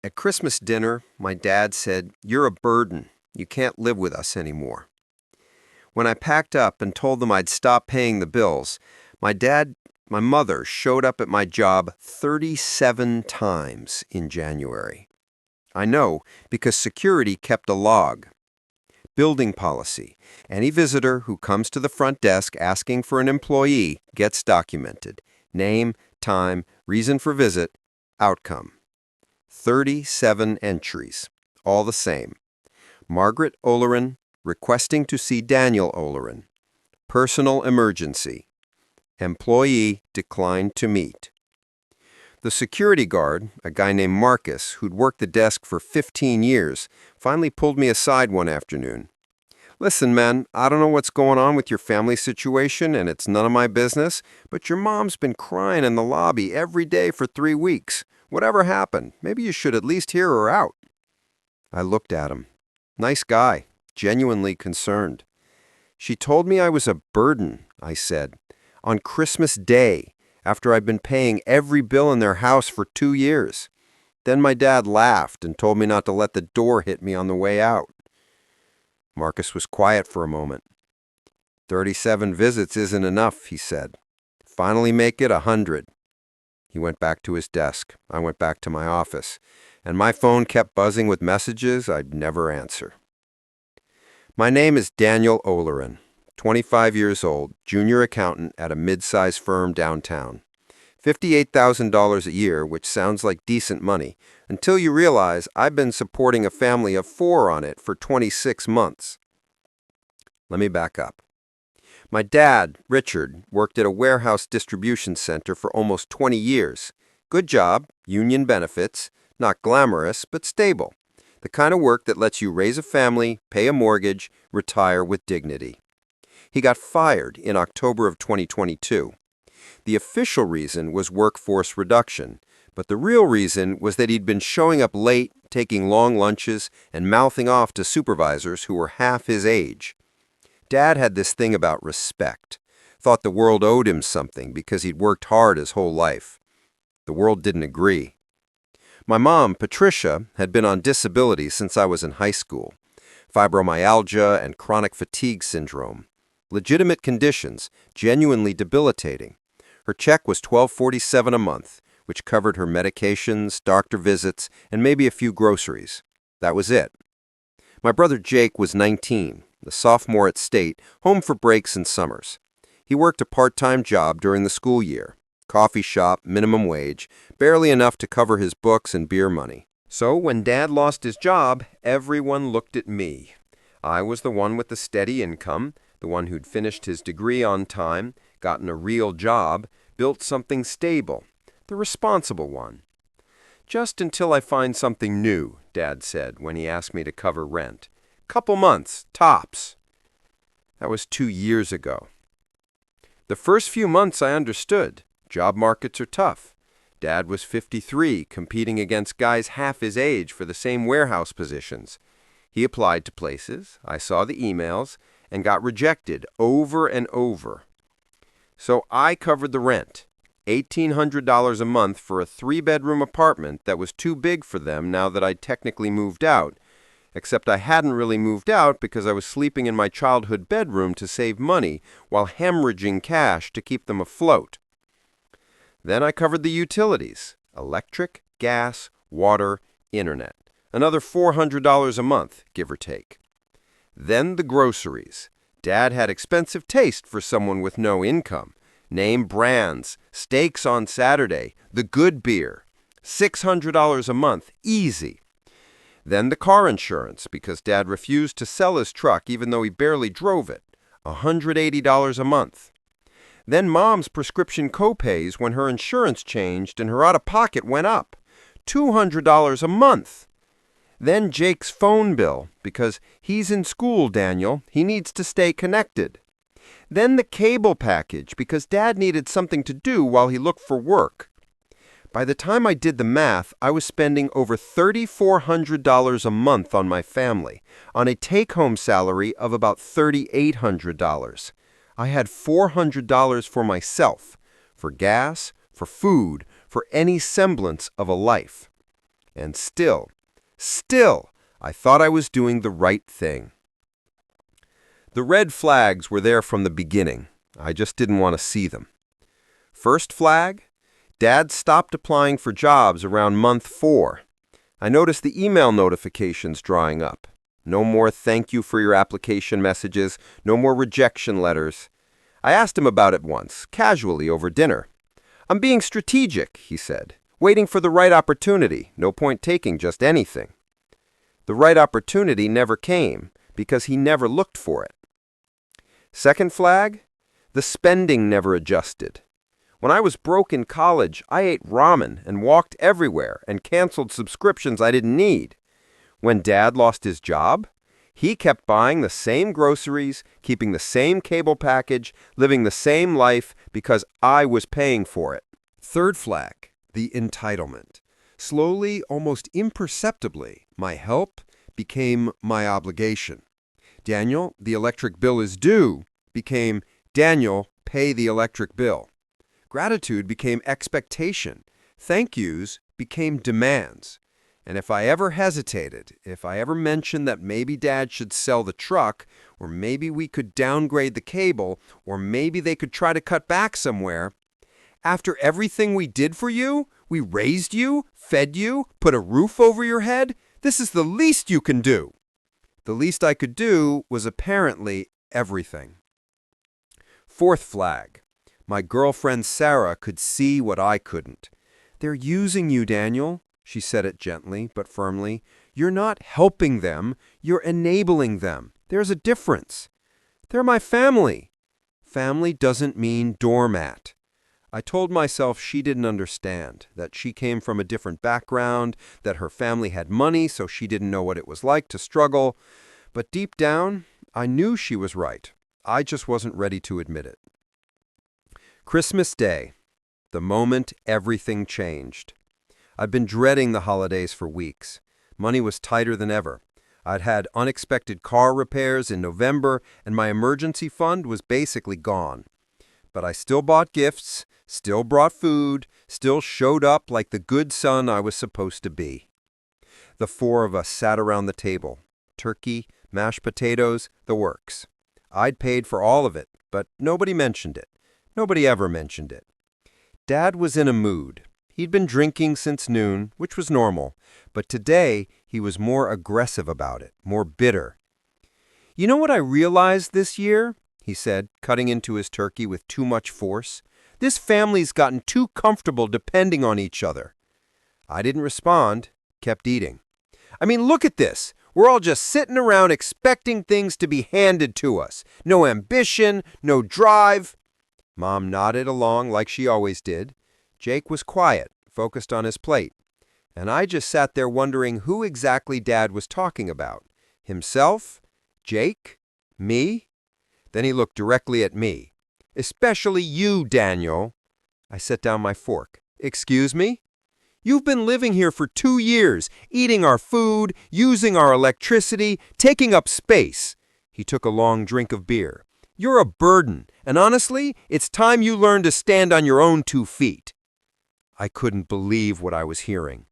At Christmas dinner, my dad said, "You're a burden. You can't live with us anymore." When I packed up and told them I'd stop paying the bills, my mother showed up at my job 37 times in January. I know because security kept a log. Building policy. Any visitor who comes to the front desk asking for an employee gets documented. Name, time, reason for visit, outcome. 37 entries, all the same. Margaret Olerin, requesting to see Daniel Olerin. Personal emergency. Employee declined to meet. The security guard, a guy named Marcus, who'd worked the desk for 15 years, finally pulled me aside one afternoon. "Listen, man, I don't know what's going on with your family situation, and it's none of my business, but your mom's been crying in the lobby every day for 3 weeks. Whatever happened? Maybe you should at least hear her out." I looked at him. Nice guy, genuinely concerned. "She told me I was a burden," I said, "on Christmas Day, after I'd been paying every bill in their house for 2 years. Then my dad laughed and told me not to let the door hit me on the way out." Marcus was quiet for a moment. 37 visits isn't enough," he said. "Finally make it 100. He went back to his desk. I went back to my office, and my phone kept buzzing with messages I'd never answer. My name is Daniel Olerin, 25 years old, junior accountant at a mid-sized firm downtown. $58,000 a year, which sounds like decent money, until you realize I've been supporting a family of 4 on it for 26 months. Let me back up. My dad, Richard, worked at a warehouse distribution center for almost 20 years. Good job, union benefits, not glamorous, but stable. The kind of work that lets you raise a family, pay a mortgage, retire with dignity. He got fired in October of 2022. The official reason was workforce reduction, but the real reason was that he'd been showing up late, taking long lunches, and mouthing off to supervisors who were half his age. Dad had this thing about respect, thought the world owed him something because he'd worked hard his whole life. The world didn't agree. My mom, Patricia, had been on disability since I was in high school. Fibromyalgia and chronic fatigue syndrome. Legitimate conditions, genuinely debilitating. Her check was $12.47 a month, which covered her medications, doctor visits, and maybe a few groceries. That was it. My brother Jake was 19, a sophomore at State, home for breaks and summers. He worked a part-time job during the school year. Coffee shop, minimum wage, barely enough to cover his books and beer money. So when Dad lost his job, everyone looked at me. I was the one with the steady income, the one who'd finished his degree on time, gotten a real job, built something stable, the responsible one. "Just until I find something new," Dad said when he asked me to cover rent. "Couple months, tops." That was 2 years ago. The first few months I understood. Job markets are tough. Dad was 53, competing against guys half his age for the same warehouse positions. He applied to places, I saw the emails, and got rejected over and over. So I covered the rent, $1,800 a month for a 3-bedroom apartment that was too big for them now that I'd technically moved out, except I hadn't really moved out because I was sleeping in my childhood bedroom to save money while hemorrhaging cash to keep them afloat. Then I covered the utilities, electric, gas, water, internet, another $400 a month, give or take. Then the groceries. Dad had expensive taste for someone with no income. Name brands, steaks on Saturday, the good beer, $600 a month, easy. Then the car insurance, because Dad refused to sell his truck even though he barely drove it, $180 a month. Then Mom's prescription copays when her insurance changed and her out-of-pocket went up, $200 a month. Then Jake's phone bill, because he's in school, Daniel. He needs to stay connected. Then the cable package, because Dad needed something to do while he looked for work. By the time I did the math, I was spending over $3,400 a month on my family, on a take-home salary of about $3,800. I had $400 for myself, for gas, for food, for any semblance of a life. And still, I thought I was doing the right thing. The red flags were there from the beginning. I just didn't want to see them. First flag, Dad stopped applying for jobs around month 4. I noticed the email notifications drying up. No more thank you for your application messages, no more rejection letters. I asked him about it once, casually over dinner. I'm being strategic, he said, waiting for the right opportunity, no point taking just anything. The right opportunity never came because he never looked for it. Second flag, the spending never adjusted. When I was broke in college, I ate ramen and walked everywhere and canceled subscriptions I didn't need. When Dad lost his job, he kept buying the same groceries, keeping the same cable package, living the same life because I was paying for it. Third flag, the entitlement. Slowly, almost imperceptibly, my help became my obligation. Daniel, the electric bill is due, became Daniel, pay the electric bill. Gratitude became expectation. Thank yous became demands. And if I ever hesitated, if I ever mentioned that maybe Dad should sell the truck, or maybe we could downgrade the cable, or maybe they could try to cut back somewhere, after everything we did for you, we raised you, fed you, put a roof over your head, this is the least you can do. The least I could do was apparently everything. Fourth flag. My girlfriend Sarah could see what I couldn't. They're using you, Daniel, she said it gently but firmly. You're not helping them, you're enabling them. There's a difference. They're my family. Family doesn't mean doormat. I told myself she didn't understand, that she came from a different background, that her family had money so she didn't know what it was like to struggle. But deep down, I knew she was right. I just wasn't ready to admit it. Christmas Day, the moment everything changed. I'd been dreading the holidays for weeks. Money was tighter than ever. I'd had unexpected car repairs in November, and my emergency fund was basically gone. But I still bought gifts, still brought food, still showed up like the good son I was supposed to be. The 4 of us sat around the table. Turkey, mashed potatoes, the works. I'd paid for all of it, but nobody mentioned it. Nobody ever mentioned it. Dad was in a mood. He'd been drinking since noon, which was normal, but today he was more aggressive about it, more bitter. You know what I realized this year? He said, cutting into his turkey with too much force. This family's gotten too comfortable depending on each other. I didn't respond, kept eating. I mean, look at this. We're all just sitting around expecting things to be handed to us. No ambition, no drive. Mom nodded along like she always did. Jake was quiet, focused on his plate. And I just sat there wondering who exactly Dad was talking about. Himself? Jake? Me? Then he looked directly at me. Especially you, Daniel. I set down my fork. Excuse me? You've been living here for 2 years, eating our food, using our electricity, taking up space. He took a long drink of beer. You're a burden, and honestly, it's time you learn to stand on your own 2 feet. I couldn't believe what I was hearing.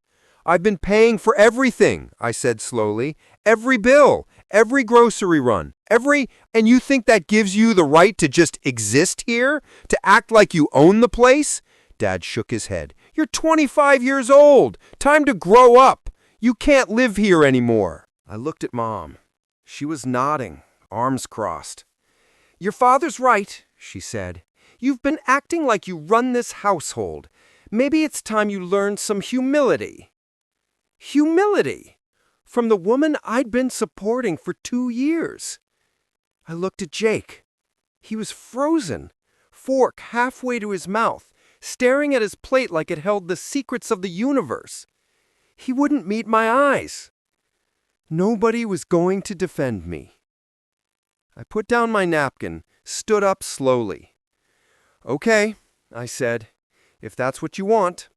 I've been paying for everything, I said slowly. Every bill, every grocery run, and you think that gives you the right to just exist here? To act like you own the place? Dad shook his head. You're 25 years old. Time to grow up. You can't live here anymore. I looked at Mom. She was nodding, arms crossed. Your father's right, she said. You've been acting like you run this household. Maybe it's time you learned some humility. Humility? From the woman I'd been supporting for 2 years. I looked at Jake. He was frozen, fork halfway to his mouth, staring at his plate like it held the secrets of the universe. He wouldn't meet my eyes. Nobody was going to defend me. I put down my napkin, stood up slowly. Okay, I said, if that's what you want.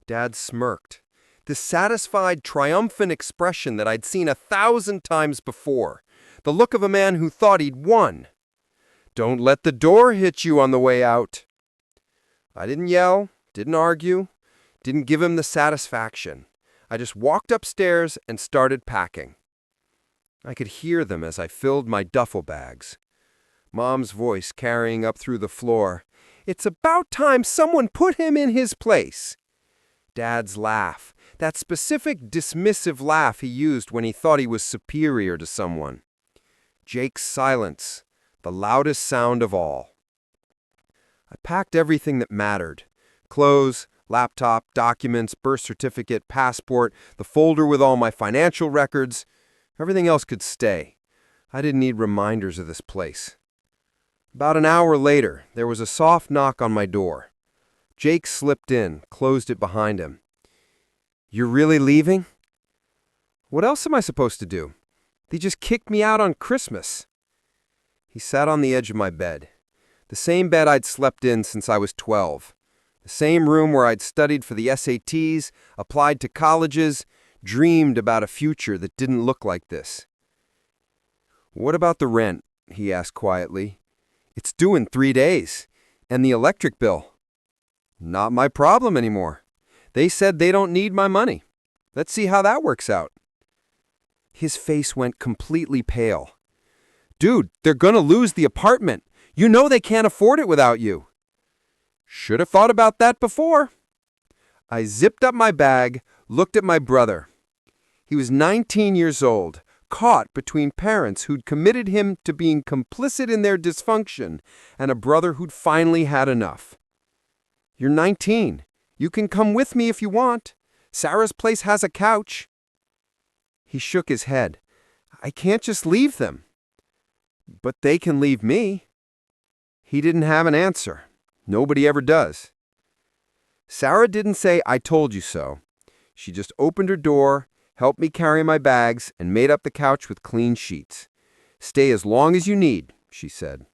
Dad smirked. The satisfied, triumphant expression that I'd seen 1,000 times before. The look of a man who thought he'd won. Don't let the door hit you on the way out. I didn't yell, didn't argue, didn't give him the satisfaction. I just walked upstairs and started packing. I could hear them as I filled my duffel bags. Mom's voice carrying up through the floor. "It's about time someone put him in his place." Dad's laugh, that specific dismissive laugh he used when he thought he was superior to someone. Jake's silence, the loudest sound of all. I packed everything that mattered. Clothes, laptop, documents, birth certificate, passport, the folder with all my financial records. Everything else could stay. I didn't need reminders of this place. About an hour later, there was a soft knock on my door. Jake slipped in, closed it behind him. "You're really leaving?" "What else am I supposed to do? They just kicked me out on Christmas." He sat on the edge of my bed. The same bed I'd slept in since I was 12. The same room where I'd studied for the SATs, applied to colleges, dreamed about a future that didn't look like this. "What about the rent?" he asked quietly. "It's due in 3 days. And the electric bill." "Not my problem anymore. They said they don't need my money. Let's see how that works out." His face went completely pale. "Dude, they're gonna lose the apartment. You know they can't afford it without you." "Should have thought about that before." I zipped up my bag, looked at my brother. He was 19 years old, caught between parents who'd committed him to being complicit in their dysfunction and a brother who'd finally had enough. "You're 19. You can come with me if you want. Sarah's place has a couch." He shook his head. "I can't just leave them." "But they can leave me." He didn't have an answer. Nobody ever does. Sarah didn't say, "I told you so." She just opened her door, helped me carry my bags, and made up the couch with clean sheets. "Stay as long as you need," she said.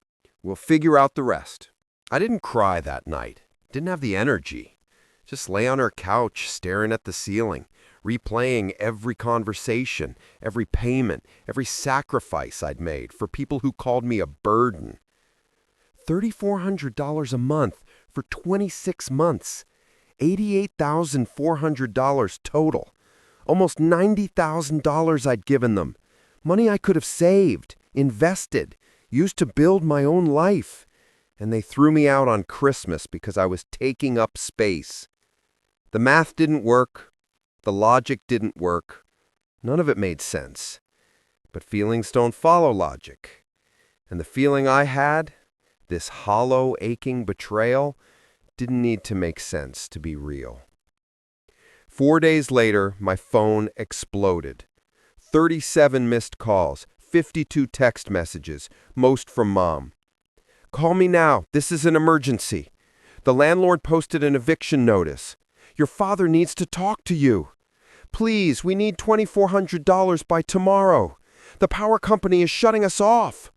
"We'll figure out the rest." I didn't cry that night. Didn't have the energy. Just lay on her couch, staring at the ceiling, replaying every conversation, every payment, every sacrifice I'd made for people who called me a burden. $3,400 a month for 26 months. $88,400 total. Almost $90,000 I'd given them. Money I could have saved, invested, used to build my own life. And they threw me out on Christmas because I was taking up space. The math didn't work. The logic didn't work. None of it made sense. But feelings don't follow logic. And the feeling I had, this hollow, aching betrayal, didn't need to make sense to be real. 4 days later, my phone exploded. 37 missed calls, 52 text messages, most from Mom. "Call me now. This is an emergency. The landlord posted an eviction notice. Your father needs to talk to you. Please, we need $2,400 by tomorrow. The power company is shutting us off."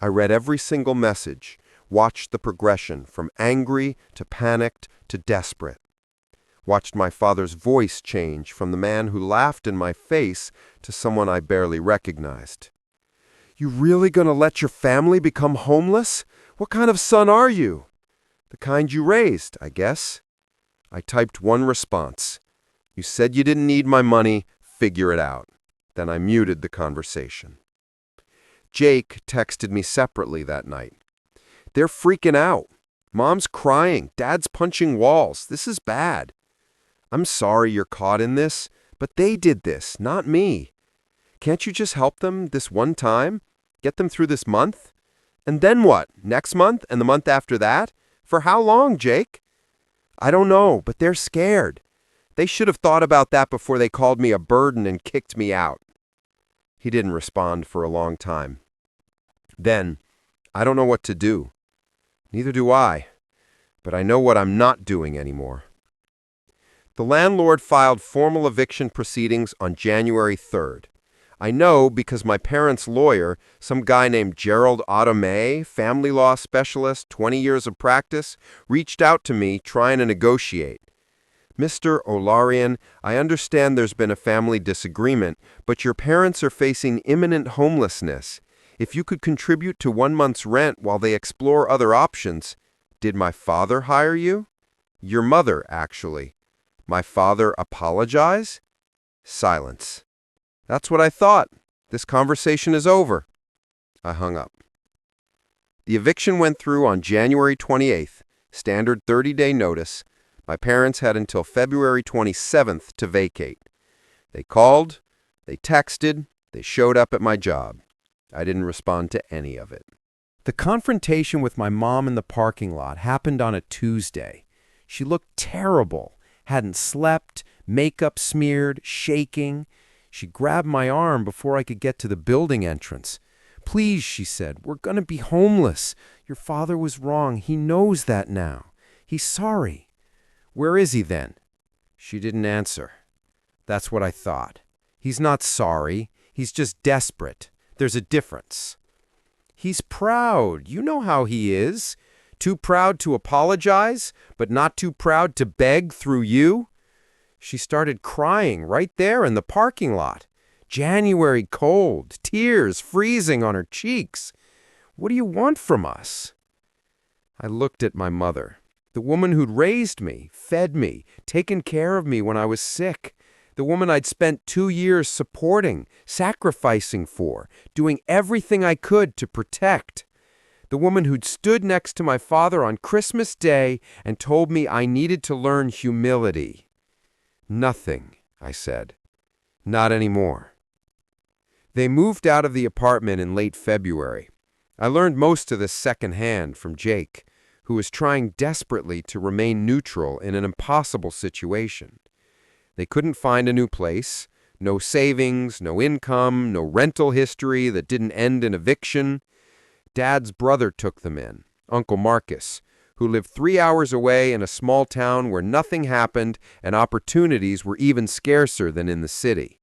I read every single message, watched the progression from angry to panicked to desperate. Watched my father's voice change from the man who laughed in my face to someone I barely recognized. "You really gonna let your family become homeless? What kind of son are you?" "The kind you raised, I guess." I typed one response. "You said you didn't need my money. Figure it out." Then I muted the conversation. Jake texted me separately that night. "They're freaking out. Mom's crying. Dad's punching walls. This is bad. I'm sorry you're caught in this, but they did this, not me. Can't you just help them this one time? Get them through this month? And then what? Next month and the month after that? For how long, Jake?" "I don't know, but they're scared. They should have thought about that before they called me a burden and kicked me out." He didn't respond for a long time. Then, "I don't know what to do." "Neither do I, but I know what I'm not doing anymore." The landlord filed formal eviction proceedings on January 3rd. I know because my parents' lawyer, some guy named Gerald Automay, family law specialist, 20 years of practice, reached out to me trying to negotiate. "Mr. Olarian, I understand there's been a family disagreement, but your parents are facing imminent homelessness. If you could contribute to 1 month's rent while they explore other options." "Did my father hire you?" "Your mother, actually." My father apologize? Silence. That's what I thought. This conversation is over. I hung up. The eviction went through on January 28th, standard 30-day notice. My parents had until February 27th to vacate. They called, they texted, they showed up at my job. I didn't respond to any of it. The confrontation with my mom in the parking lot happened on a Tuesday. She looked terrible, hadn't slept, makeup smeared, shaking. She grabbed my arm before I could get to the building entrance. "Please," she said, "we're going to be homeless. Your father was wrong. He knows that now. He's sorry." "Where is he then?" She didn't answer. That's what I thought. He's not sorry. He's just desperate. There's a difference. He's proud. You know how he is. Too proud to apologize, but not too proud to beg through you. She started crying right there in the parking lot. January cold, tears freezing on her cheeks. "What do you want from us?" I looked at my mother, the woman who'd raised me, fed me, taken care of me when I was sick, the woman I'd spent 2 years supporting, sacrificing for, doing everything I could to protect, the woman who'd stood next to my father on Christmas Day and told me I needed to learn humility. "Nothing," I said. "Not anymore." They moved out of the apartment in late February. I learned most of this secondhand from Jake, who was trying desperately to remain neutral in an impossible situation. They couldn't find a new place, no savings, no income, no rental history that didn't end in eviction. Dad's brother took them in, Uncle Marcus, who lived 3 hours away in a small town where nothing happened and opportunities were even scarcer than in the city.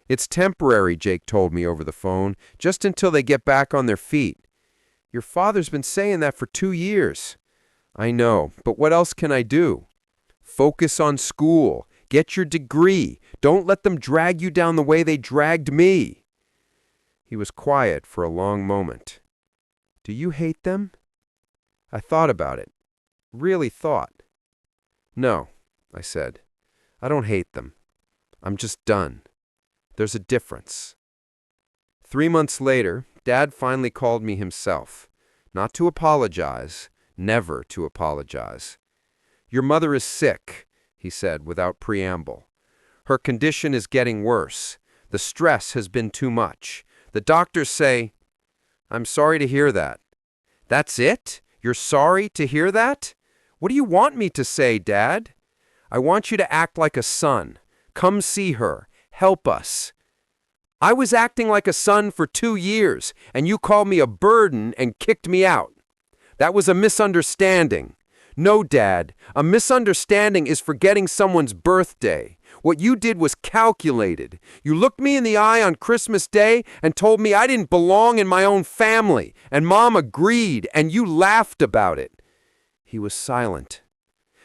"It's temporary," Jake told me over the phone, "just until they get back on their feet." "Your father's been saying that for 2 years. "I know, but what else can I do?" "Focus on school. Get your degree. Don't let them drag you down the way they dragged me." He was quiet for a long moment. "Do you hate them?" I thought about it. Really thought. "No," I said. "I don't hate them. I'm just done. There's a difference." 3 months later, Dad finally called me himself. Not to apologize, never to apologize. "Your mother is sick," he said without preamble. "Her condition is getting worse. The stress has been too much. The doctors say—" "I'm sorry to hear that." "That's it? You're sorry to hear that? What do you want me to say, Dad?" "I want you to act like a son. Come see her. Help us." "I was acting like a son for 2 years, and you called me a burden and kicked me out. That was a misunderstanding." "No, Dad, a misunderstanding is forgetting someone's birthday. What you did was calculated. You looked me in the eye on Christmas Day and told me I didn't belong in my own family, and Mom agreed, and you laughed about it." He was silent.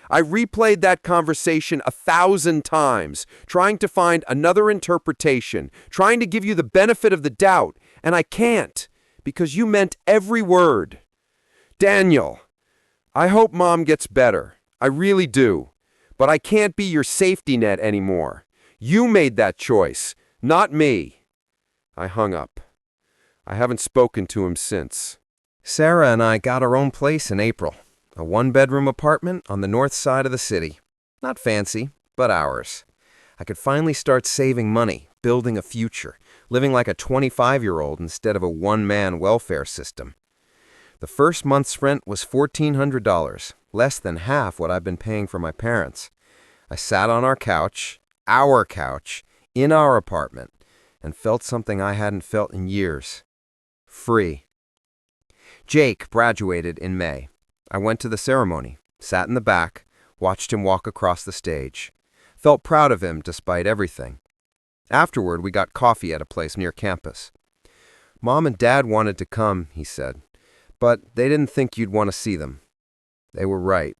"I replayed that conversation 1,000 times, trying to find another interpretation, trying to give you the benefit of the doubt, and I can't, because you meant every word. Daniel, I hope Mom gets better. I really do. But I can't be your safety net anymore. You made that choice, not me." I hung up. I haven't spoken to him since. Sarah and I got our own place in April. A 1-bedroom apartment on the north side of the city. Not fancy, but ours. I could finally start saving money, building a future, living like a 25-year-old instead of a one-man welfare system. The first month's rent was $1,400, less than half what I've been paying for my parents. I sat on our couch, in our apartment, and felt something I hadn't felt in years. Free. Jake graduated in May. I went to the ceremony, sat in the back, watched him walk across the stage. Felt proud of him despite everything. Afterward, we got coffee at a place near campus. "Mom and Dad wanted to come," he said, "but they didn't think you'd want to see them." They were right.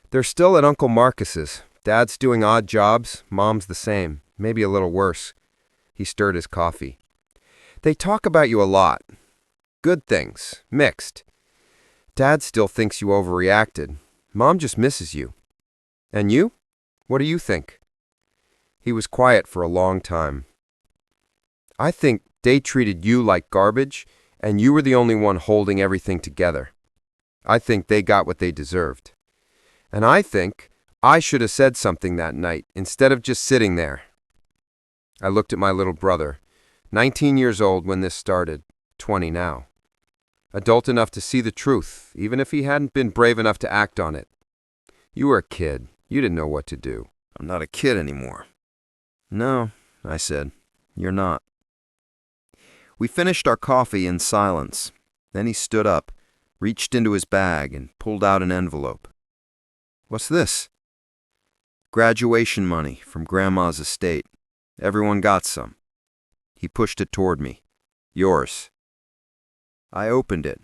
They're still at Uncle Marcus's. Dad's doing odd jobs, Mom's the same, maybe a little worse. He stirred his coffee. "They talk about you a lot. Good things, mixed. Dad still thinks you overreacted. Mom just misses you." "And you?" What do you think?" He was quiet for a long time. "I think they treated you like garbage, and you were the only one holding everything together. I think they got what they deserved. And I think I should have said something that night instead of just sitting there." I looked at my little brother, 19 years old when this started, 20 now. Adult enough to see the truth, even if he hadn't been brave enough to act on it. "You were a kid. You didn't know what to do." "I'm not a kid anymore." "No," I said, "you're not." We finished our coffee in silence. Then he stood up, reached into his bag, and pulled out an envelope. "What's this?" "Graduation money from Grandma's estate. Everyone got some." He pushed it toward me. "Yours." I opened it.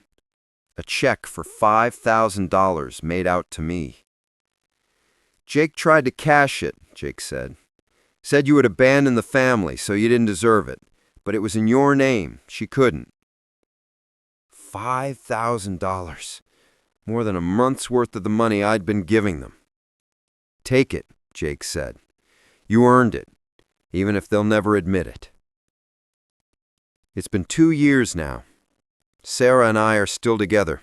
A check for $5,000 made out to me. "Jake tried to cash it," Jake said. "Said you had abandoned the family, so you didn't deserve it. But it was in your name. She couldn't." $5,000. More than a month's worth of the money I'd been giving them. "Take it," Jake said. "You earned it, even if they'll never admit it." It's been 2 years now. Sarah and I are still together.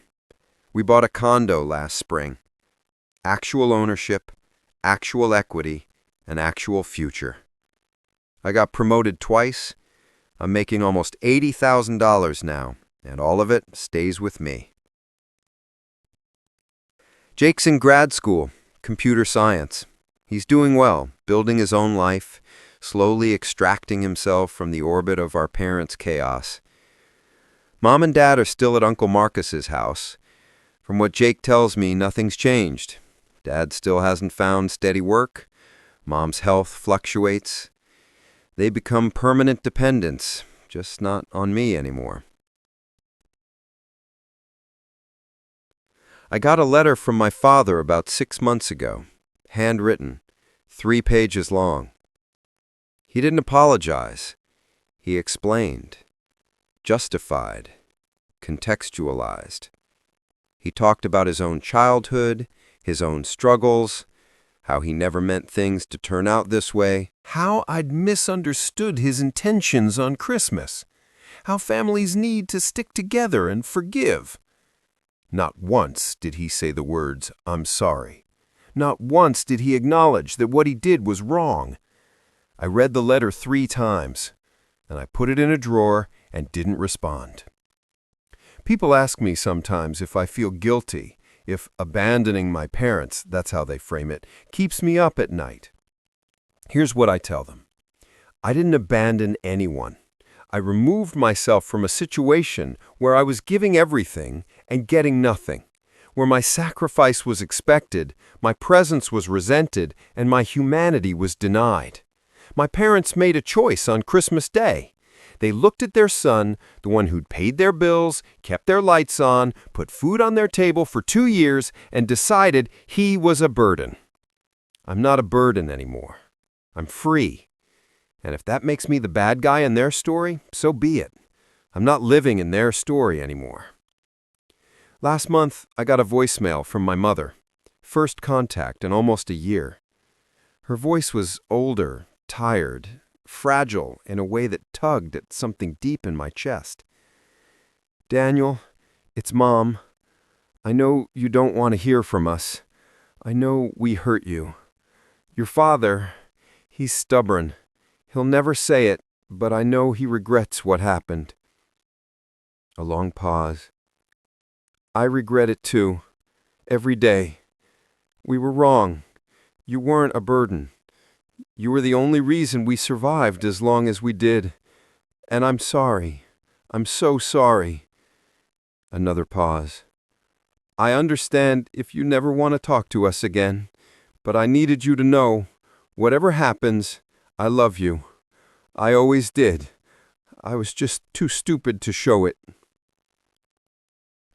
We bought a condo last spring. Actual ownership, actual equity, and actual future. I got promoted twice. I'm making almost $80,000 now, and all of it stays with me. Jake's in grad school, computer science. He's doing well, building his own life, slowly extracting himself from the orbit of our parents' chaos. Mom and Dad are still at Uncle Marcus's house. From what Jake tells me, nothing's changed. Dad still hasn't found steady work. Mom's health fluctuates. They become permanent dependents, just not on me anymore. I got a letter from my father about 6 months ago, handwritten, 3 pages long. He didn't apologize. He explained, justified, contextualized. He talked about his own childhood, his own struggles, how he never meant things to turn out this way, how I'd misunderstood his intentions on Christmas, how families need to stick together and forgive. Not once did he say the words, "I'm sorry." Not once did he acknowledge that what he did was wrong. I read the letter 3 times, and I put it in a drawer and didn't respond. People ask me sometimes if I feel guilty, if abandoning my parents, that's how they frame it, keeps me up at night. Here's what I tell them. I didn't abandon anyone. I removed myself from a situation where I was giving everything and getting nothing, where my sacrifice was expected, my presence was resented, and my humanity was denied. My parents made a choice on Christmas Day. They looked at their son, the one who'd paid their bills, kept their lights on, put food on their table for 2 years, and decided he was a burden. I'm not a burden anymore. I'm free. And if that makes me the bad guy in their story, so be it. I'm not living in their story anymore. Last month, I got a voicemail from my mother. First contact in almost a year. Her voice was older, tired, fragile in a way that tugged at something deep in my chest. "Daniel, it's Mom. I know you don't want to hear from us. I know we hurt you. Your father, he's stubborn. He'll never say it, but I know he regrets what happened." A long pause. "I regret it too. Every day. We were wrong. You weren't a burden. You were the only reason we survived as long as we did. And I'm sorry. I'm so sorry." Another pause. "I understand if you never want to talk to us again, but I needed you to know, whatever happens, I love you. I always did. I was just too stupid to show it."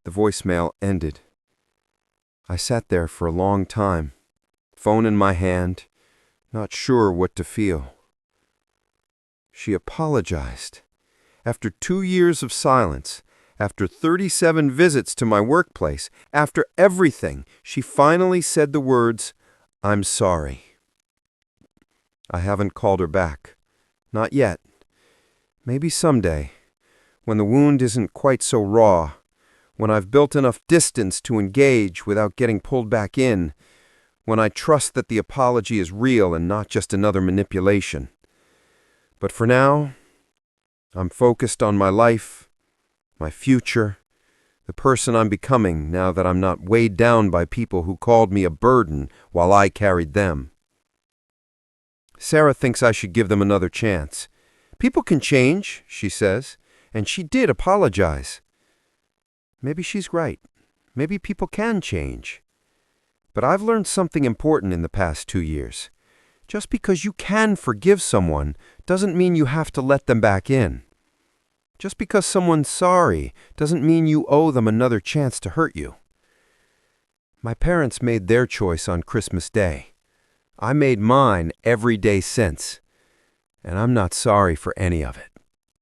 The voicemail ended. I sat there for a long time, phone in my hand, not sure what to feel. She apologized. After 2 years of silence, after 37 visits to my workplace, after everything, she finally said the words, "I'm sorry." I haven't called her back. Not yet. Maybe someday, when the wound isn't quite so raw, when I've built enough distance to engage without getting pulled back in, when I trust that the apology is real and not just another manipulation. But for now, I'm focused on my life, my future, the person I'm becoming now that I'm not weighed down by people who called me a burden while I carried them. Sarah thinks I should give them another chance. People can change, she says, and she did apologize. Maybe she's right. Maybe people can change. But I've learned something important in the past 2 years. Just because you can forgive someone doesn't mean you have to let them back in. Just because someone's sorry doesn't mean you owe them another chance to hurt you. My parents made their choice on Christmas Day. I made mine every day since, and I'm not sorry for any of it.